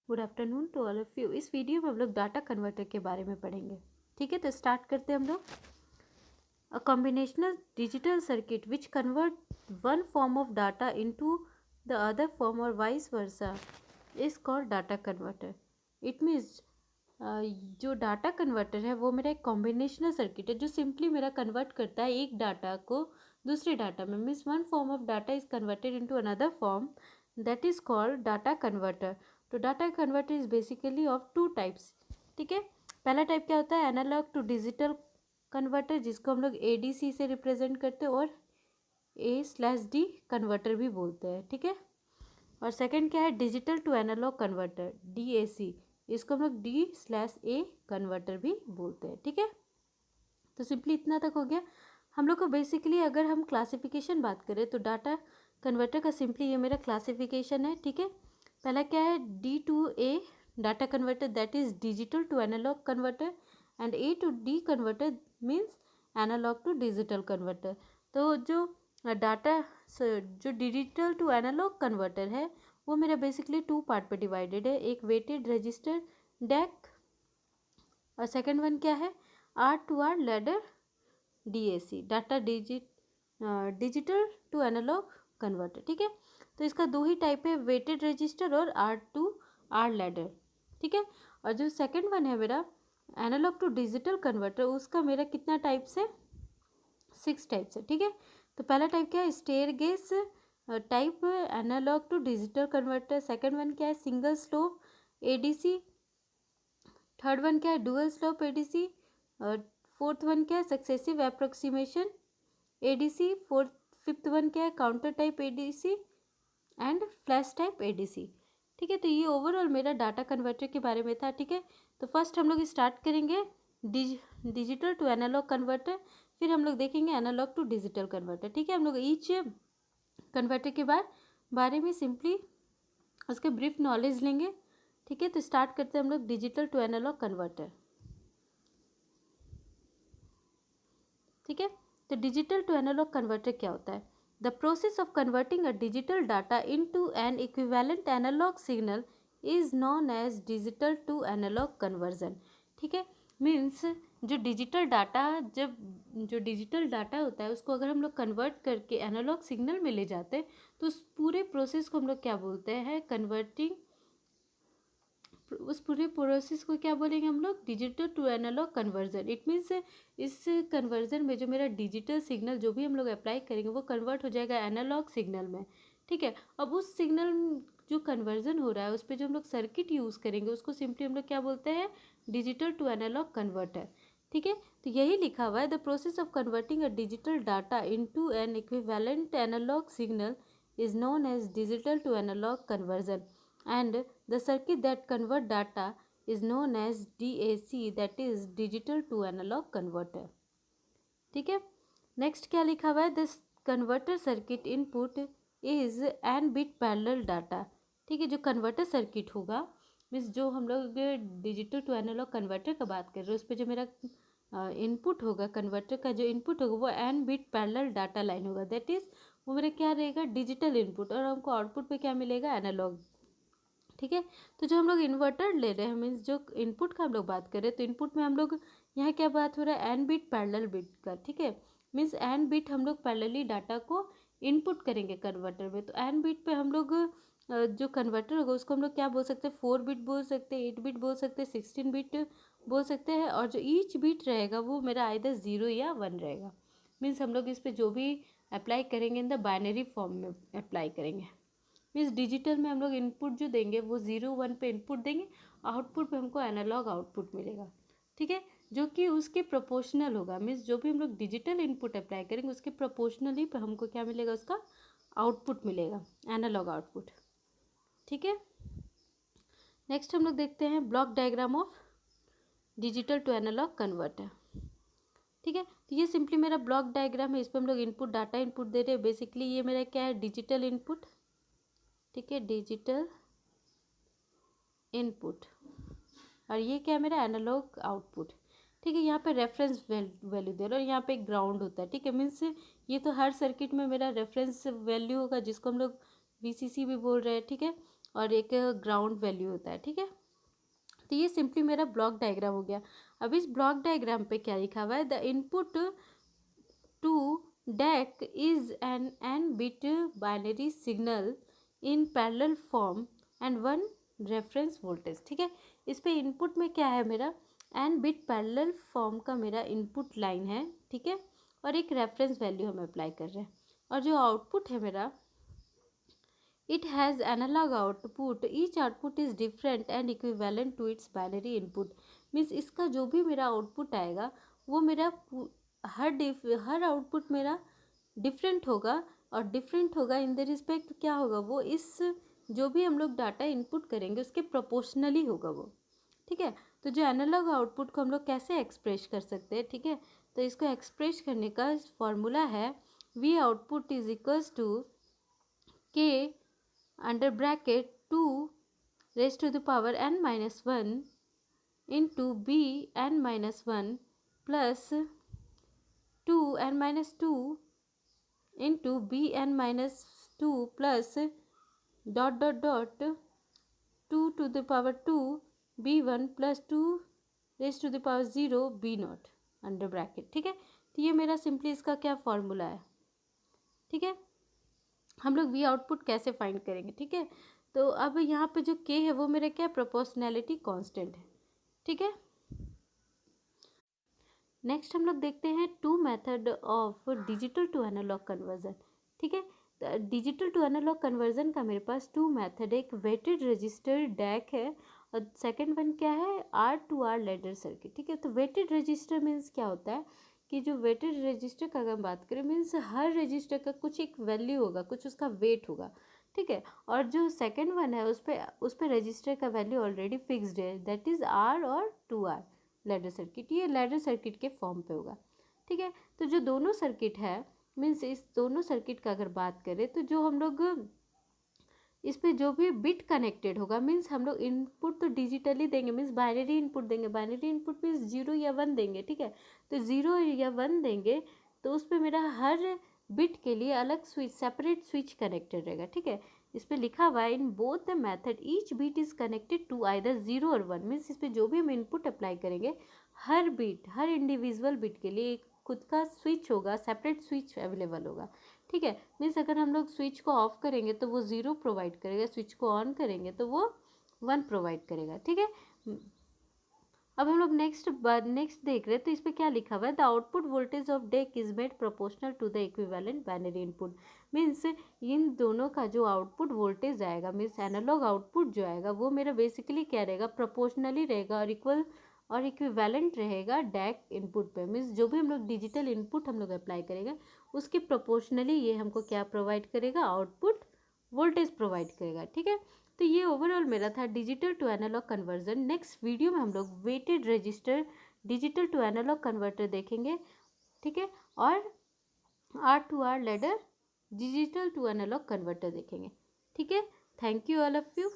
Good afternoon to all of you. इस video में हम लोग डाटा कन्वर्टर के बारे में पढ़ेंगे। ठीक है, तो स्टार्ट करते हैं हम लोग। A combinational digital circuit which convert one form of data into the other form और vice versa is called data converter. It means जो डाटा कन्वर्टर है वो मेरा एक कॉम्बिनेशनल सर्किट है जो सिंपली मेरा कन्वर्ट करता है एक डाटा को दूसरे डाटा में। Means one form of data is converted into another form, that is called data converter. तो data converter is basically of two types. ठीक है, पहला टाइप क्या होता है, एनालॉग टू डिजिटल कन्वर्टर, जिसको हम लोग एडीसी से रिप्रेजेंट करते हैं और A/D कन्वर्टर भी बोलते हैं। ठीक है, और सेकंड क्या है, digital to analog converter, DAC, इसको हम लोग D/A कन्वर्टर भी बोलते हैं। ठीक है, तो सिंपली इतना तक हो गया हम लोग को। बेसिकली अगर हम क्लासिफिकेशन बात करें तो डाटा कन्वर्टर का सिंपली ये मेरा क्लासिफिकेशन है। ठीक है, पहला क्या है, D/A data converter, that is digital to analog converter, and A/D converter means analog to digital converter. तो जो डाटा जो डिजिटल टू एनालॉग कन्वर्टर है वो मेरा बेसिकली टू पार्ट पे डिवाइडेड है। एक वेटेड रजिस्टर डेक और सेकंड वन क्या है, R/R ladder DAC, data digital to analog converter. ठीक है, तो इसका दो ही टाइप है, वेटेड रजिस्टर और R/R लैडर। ठीक है, और जो सेकंड वन है मेरा एनालॉग टू डिजिटल कन्वर्टर, उसका मेरा कितना टाइप्स है, 6 टाइप्स है। ठीक है, तो पहला टाइप क्या है, staircase type analog to digital converter. Second one क्या है, single slope ADC। Third one क्या है, dual slope ADC। Fourth one क्या है, successive approximation ADC। Fifth one क्या है, counter type ADC and flash type ADC। ठीक है, तो ये ओवरऑल मेरा डाटा कन्वर्टर के बारे में था। ठीक है, तो फर्स्ट हम लोग स्टार्ट करेंगे डिजिटल टू एनालॉग कन्वर्टर, फिर हम लोग देखेंगे एनालॉग टू डिजिटल कन्वर्टर। ठीक है, हम लोग ईच कन्वर्टर के बारे में सिंपली उसके ब्रीफ नॉलेज लेंगे। ठीक है, तो स्टार्ट करते हैं हम लोग डिजिटल टू एनालॉग कन्वर्टर। ठीक है, तो डिजिटल टू एनालॉग कन्वर्टर क्या होता है, the process of converting a digital data into an equivalent analog signal is known as digital to analog conversion. ठीक है, मीन्स जो डिजिटल डाटा होता है उसको अगर हम लोग कन्वर्ट करके एनालॉग सिग्नल में ले जाते हैं तो उस पूरे प्रोसेस को हम लोग क्या बोलते हैं, कन्वर्टिंग। उस पूरे प्रोसेस को क्या बोलेंगे हम लोग, digital to analog conversion. It means इस कन्वर्जन में जो मेरा डिजिटल सिग्नल जो भी हम लोग अप्लाई करेंगे वो कन्वर्ट हो जाएगा एनालॉग सिग्नल में। ठीक है, अब उस सिग्नल जो कन्वर्जन हो रहा है उस पर जो हम लोग सर्किट यूज़ करेंगे उसको सिंपली हम लोग क्या बोलते हैं, डिजिटल टू एनालॉग कन्वर्टर। ठीक है, तो यही लिखा हुआ है, the process of converting a digital data into an equivalent analog signal is known as digital to analog conversion, and the circuit that convert data is known as DAC, that is digital to analog converter। ठीक है, next क्या लिखा हुआ है, this converter circuit input is an bit parallel data. ठीक है, जो converter circuit होगा मीन्स जो हम लोग डिजिटल टू एनालॉग कन्वर्टर का बात कर रहे हैं उस पर जो मेरा इनपुट होगा, कन्वर्टर का जो इनपुट होगा वो n bit parallel data line होगा, दैट इज वो मेरा क्या रहेगा, डिजिटल इनपुट, और हमको आउटपुट पे क्या मिलेगा, एनालॉग। ठीक है, तो जो हम लोग इन्वर्टर ले रहे हैं मीन्स जो इनपुट का हम लोग बात कर रहे हैं तो इनपुट में हम लोग यहाँ क्या बात हो रहा है, एन बिट पैरेलल बिट का। ठीक है, मीन्स एन बिट हम लोग पैरेलली डाटा को इनपुट करेंगे कन्वर्टर में। तो एन बिट पे हम लोग जो कन्वर्टर होगा उसको हम लोग क्या बोल सकते हैं, 4 बिट बोल सकते हैं, 8 बिट बोल सकते हैं, 16 बिट बोल सकते हैं, और जो ईच बिट रहेगा वो मेरा आइदर 0 या 1 रहेगा। मीन्स हम लोग इस पर जो भी अप्लाई करेंगे इन द बाइनरी फॉर्म में अप्लाई करेंगे। मीन्स डिजिटल में हम लोग इनपुट जो देंगे वो 0 1 पे इनपुट देंगे, आउटपुट पे हमको एनालॉग आउटपुट मिलेगा। ठीक है, जो कि उसके प्रोपोर्शनल होगा, मीन्स जो भी हम लोग डिजिटल इनपुट अप्लाई करेंगे उसके प्रोपोर्शनली पे हमको क्या मिलेगा, उसका आउटपुट मिलेगा, एनालॉग आउटपुट। ठीक है, नेक्स्ट हम लोग देखते हैं block diagram of digital to analog converter. ठीक है, तो ये सिंपली मेरा ब्लॉक डायग्राम है, इस पर हम लोग इनपुट डाटा इनपुट दे रहे हैं। बेसिकली ये मेरा क्या है, डिजिटल इनपुट। ठीक है, डिजिटल इनपुट, और ये क्या है मेरा एनालॉग आउटपुट। ठीक है, यहाँ पे रेफरेंस वैल्यू दे रहा है और यहाँ पे एक ग्राउंड होता है। ठीक है, मीन्स ये तो हर सर्किट में मेरा रेफरेंस वैल्यू होगा जिसको हम लोग VCC भी बोल रहे हैं। ठीक है, और एक ग्राउंड वैल्यू होता है, ठीक है। तो ये सिंपली मेरा ब्लॉक डायग्राम हो गया। अब इस ब्लॉक डायग्राम पे क्या लिखा हुआ है, the input to DAC is an n-bit binary signal in parallel form and one reference voltage, ठीक है। इस पे इनपुट में क्या है मेरा, n-bit पैरेलल फॉर्म का मेरा इनपुट लाइन है, ठीक है, और एक रेफरेंस वैल्यू हम अप्लाई कर रहे हैं। और जो आउटपुट है मेरा, it has analog output, each output is different and equivalent to its binary input, means इसका जो भी मेरा आउटपुट आएगा वो मेरा हर आउटपुट मेरा डिफरेंट होगा, और डिफरेंट होगा इन द रिस्पेक्ट क्या होगा, वो इस जो भी हम लोग डाटा इनपुट करेंगे उसके प्रोपोर्शनली होगा वो, ठीक है। तो जो एनालॉग आउटपुट को हम लोग कैसे एक्सप्रेस कर सकते हैं, ठीक है, तो इसको एक्सप्रेस करने का फॉर्मूला है V output is equals to K under bracket 2 raised to the power n minus 1 into b n minus 1 plus 2 n minus 2 into b n minus 2 plus dot dot dot 2 to the power 2 b1 plus 2 raised to the power 0 b not under bracket, ठीक है। तो ये मेरा simply इसका क्या formula है, ठीक है। हम लोग वी आउटपुट कैसे फाइंड करेंगे, ठीक है। तो अब यहाँ पे जो के है वो मेरा क्या, प्रोपोर्शनैलिटी कांस्टेंट है, ठीक है। नेक्स्ट हम लोग देखते हैं two method of digital to analog conversion, ठीक है। डिजिटल टू एनालॉग कन्वर्जन का मेरे पास टू मेथड है, एक वेटेड रजिस्टर डैक है और सेकंड वन क्या है, R2R लैडर सर्किट, ठीक है। तो वेटेड रजिस्टर मीन्स क्या होता है कि जो वेटेड रजिस्टर का अगर हम बात करें मीन्स हर रजिस्टर का कुछ एक वैल्यू होगा, कुछ उसका वेट होगा, ठीक है। और जो सेकंड वन है उस पर रजिस्टर का वैल्यू ऑलरेडी फिक्स्ड है, दैट इज़ R और 2R लैडर सर्किट, ये लैडर सर्किट के फॉर्म पे होगा, ठीक है। तो जो दोनों सर्किट है मीन्स इस दोनों सर्किट का अगर बात करें तो जो हम लोग इस पे जो भी बिट कनेक्टेड होगा मीन्स हम लोग इनपुट तो डिजिटली देंगे, मीन्स बाइनरी इनपुट देंगे, बाइनरी इनपुट मीन्स 0 या 1 देंगे, ठीक है। तो 0 या 1 देंगे तो उस पर मेरा हर बिट के लिए अलग स्विच, सेपरेट स्विच कनेक्टेड रहेगा, ठीक है। इस पर लिखा हुआ है in both the method each bit is connected to either 0 और 1, मीन्स इस पर जो भी हम इनपुट अप्लाई करेंगे हर बीट, हर इंडिविजुअल बिट के लिए एक खुद का स्विच होगा, सेपरेट स्विच अवेलेबल होगा, ठीक है। मीन्स अगर हम लोग स्विच को ऑफ करेंगे तो वो 0 प्रोवाइड करेगा, स्विच को ऑन करेंगे तो वो 1 प्रोवाइड करेगा, ठीक है। अब हम लोग नेक्स्ट देख रहे हैं, तो इस पर क्या लिखा हुआ है, the output voltage of DAC is made proportional to the equivalent binary input, means इन दोनों का जो आउटपुट वोल्टेज आएगा मीन्स एनालॉग आउटपुट जो आएगा वो मेरा बेसिकली क्या रहेगा, प्रोपोर्शनली रहेगा और इक्वल और इक्विवेलेंट रहेगा डैक इनपुट पे, मीन्स जो भी हम लोग डिजिटल इनपुट हम लोग अप्लाई करेंगे उसके प्रोपोर्शनली ये हमको क्या प्रोवाइड करेगा, आउटपुट वोल्टेज प्रोवाइड करेगा, ठीक है। तो ये ओवरऑल मेरा था digital to analog conversion. Next video में हम लोग weighted register digital to analog converter देखेंगे, ठीक है, और R2R ladder digital to analog converter देखेंगे, ठीक है। Thank you all of you.